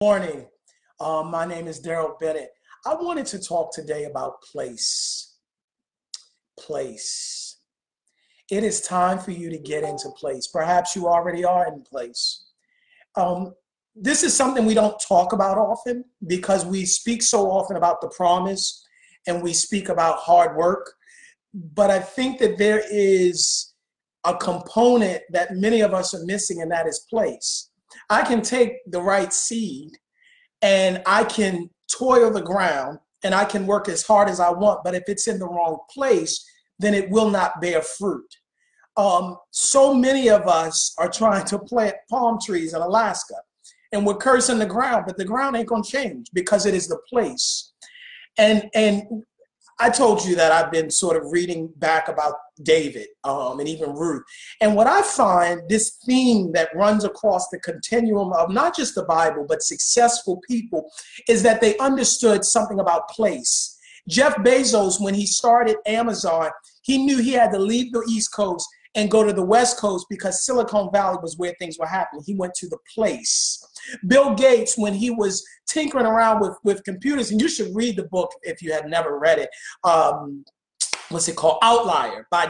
Morning. My name is Darrell Bennett. I wanted to talk today about place. Place. It is time for you to get into place. Perhaps you already are in place. Um, this is something we don't talk about often because we speak so often about the promise and we speak about hard work. But I think that there is a component that many of us are missing, and that is place. I can take the right seed and I can toil the ground and I can work as hard as I want, but if it's in the wrong place, then it will not bear fruit. So many of us are trying to plant palm trees in Alaska and we're cursing the ground, but the ground ain't gonna change because it is the place. And I told you that I've been sort of reading back about David and even Ruth. And what I find, this theme that runs across the continuum of not just the Bible, but successful people, is that they understood something about place. Jeff Bezos, when he started Amazon, he knew he had to leave the East Coast and go to the West Coast because Silicon Valley was where things were happening. He went to the place. Bill Gates, when he was tinkering around with computers, and you should read the book if you had never read it, what's it called? Outlier by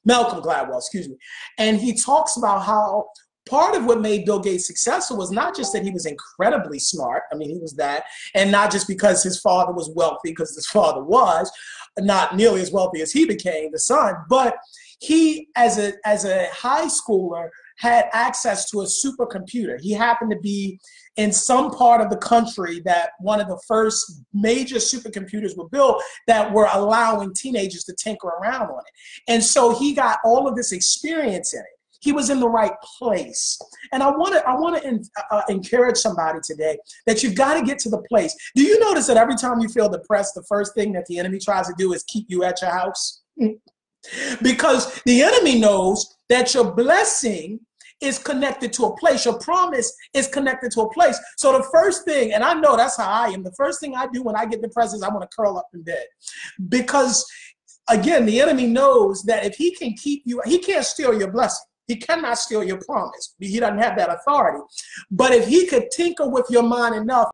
Malcolm Gladwell, excuse me. And he talks about how part of what made Bill Gates successful was not just that he was incredibly smart. I mean, he was that, and not just because his father was wealthy, because his father was not nearly as wealthy as he became, the son, but he, as a high schooler, had access to a supercomputer. He happened to be in some part of the country that one of the first major supercomputers were built that were allowing teenagers to tinker around on it. And so he got all of this experience in it. He was in the right place. And I want to encourage somebody today that you've got to get to the place. Do you notice that every time you feel depressed, the first thing that the enemy tries to do is keep you at your house? Because the enemy knows that your blessing is connected to a place. Your promise is connected to a place. So the first thing, and I know that's how I am, the first thing I do when I get depressed is I want to curl up in bed. Because again, the enemy knows that if he can keep you, he can't steal your blessing. He cannot steal your promise. He doesn't have that authority. But if he could tinker with your mind enough